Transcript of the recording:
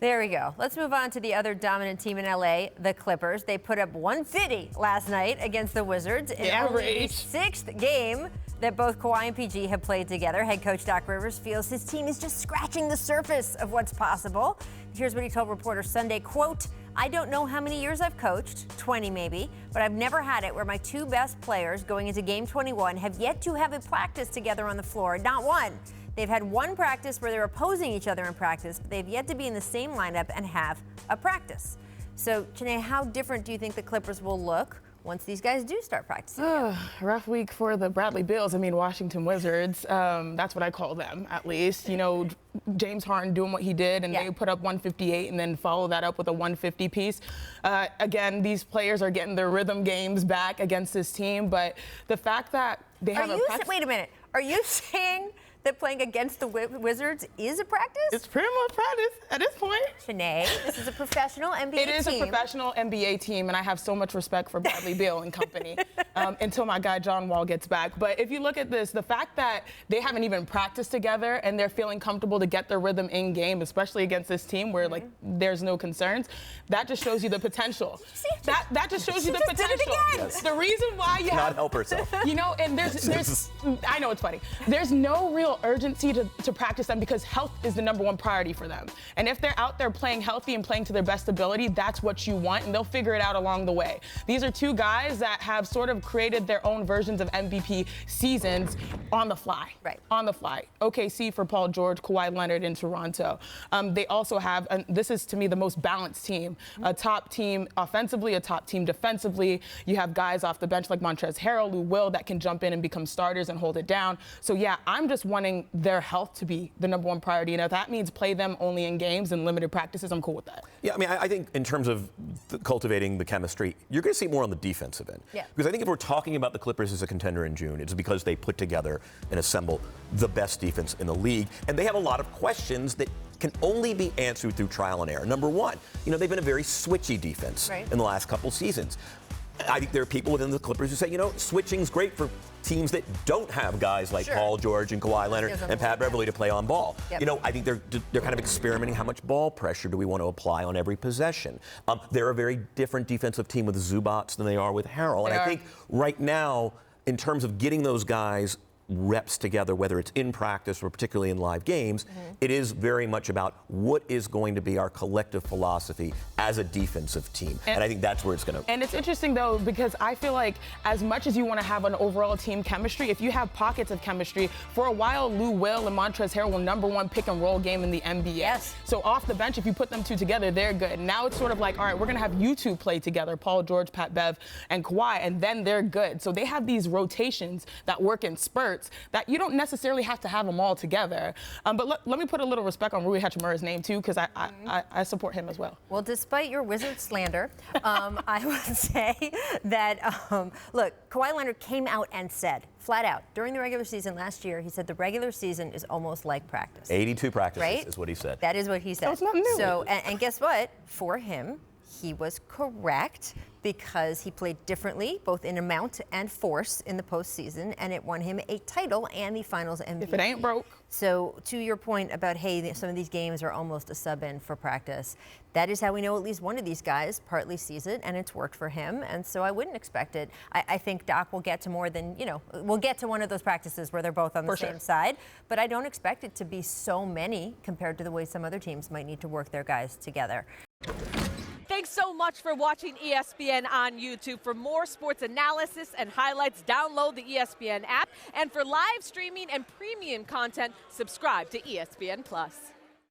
There we go. Let's move on to the other dominant team in LA, the Clippers. They put up 150 last night against the Wizards in only the sixth game that both Kawhi and PG have played together. Head coach Doc Rivers feels his team is just scratching the surface of what's possible. Here's what he told reporters Sunday, quote, "I don't know how many years I've coached, 20 maybe, but I've never had it where my two best players going into game 21 have yet to have a practice together on the floor, not one. They've had one practice where they're opposing each other in practice, but they've yet to be in the same lineup and have a practice." So, Chiney, how different do you think the Clippers will look once these guys do start practicing? Rough week for the Bradley Bills. I mean, Washington Wizards. That's what I call them, at least. You know, James Harden doing what he did, and they put up 158 and then follow that up with a 150 piece. Again, these players are getting their rhythm games back against this team, but the fact that they have Wait a minute. Are you saying that playing against the Wizards is a practice? It's pretty much practice at this point. Chiney, this is a professional NBA team. It is a professional NBA team, and I have so much respect for Bradley Beal and company until my guy John Wall gets back. But if you look at this, the fact that they haven't even practiced together and they're feeling comfortable to get their rhythm in game, especially against this team where like there's no concerns, that just shows you the potential. That just shows you the potential. Yes. The reason why you cannot help herself. You know, and there's I know it's funny. There's no real urgency to practice them because health is the #1 priority for them. And if they're out there playing healthy and playing to their best ability, that's what you want, and they'll figure it out along the way. These are two guys that have sort of created their own versions of MVP seasons on the fly. Right. On the fly. OKC for Paul George, Kawhi Leonard in Toronto. They also have, and this is to me the most balanced team, a top team offensively, a top team defensively. You have guys off the bench like Montrezl Harrell, Lou Will that can jump in and become starters and hold it down. So yeah, I'm just wanting their health to be the #1 priority. And if that means play them only in games and limited practices, I'm cool with that. Yeah, I mean, I think in terms of cultivating the chemistry, you're going to see more on the defensive end. Yeah. Because I think if we're talking about the Clippers as a contender in June, it's because they put together and assemble the best defense in the league. And they have a lot of questions that can only be answered through trial and error. Number one, you know, they've been a very switchy defense in the last couple seasons. I think there are people within the Clippers who say, you know, switching's great for teams that don't have guys like Paul George and Kawhi Leonard and Pat Beverly to play on ball. You know, I think they're kind of experimenting how much ball pressure do we want to apply on every possession. They're a very different defensive team with Zubats than they are with Harrell. And I think right now, in terms of getting those guys reps together, whether it's in practice or particularly in live games, it is very much about what is going to be our collective philosophy as a defensive team. And I think that's where it's going to... And it's interesting, though, because I feel like as much as you want to have an overall team chemistry, if you have pockets of chemistry, for a while, Lou Will and Montrezl Harrell were #1 pick-and-roll game in the NBA. Yes. So off the bench, if you put them two together, they're good. Now it's sort of like, all right, we're going to have you two play together, Paul George, Pat Bev, and Kawhi, and then they're good. So they have these rotations that work in spurts that you don't necessarily have to have them all together. But let me put a little respect on Rui Hachimura's name, too, because I support him as well. Well, despite your Wizard slander, I would say that, look, Kawhi Leonard came out and said, flat out, during the regular season last year, he said the regular season is almost like practice. 82 practices is what he said. That is what he said. That's not new. So, and guess what? For him, he was correct because he played differently, both in amount and force in the postseason, and it won him a title and the Finals MVP. If it ain't broke. So to your point about, hey, some of these games are almost a sub-in for practice, that is how we know at least one of these guys partly sees it, and it's worked for him, and so I wouldn't expect it. I think Doc will get to more than, you know, we'll get to one of those practices where they're both on the same side, but I don't expect it to be so many compared to the way some other teams might need to work their guys together. Thanks so much for watching ESPN on YouTube. For more sports analysis and highlights, download the ESPN app. And for live streaming and premium content, subscribe to ESPN+.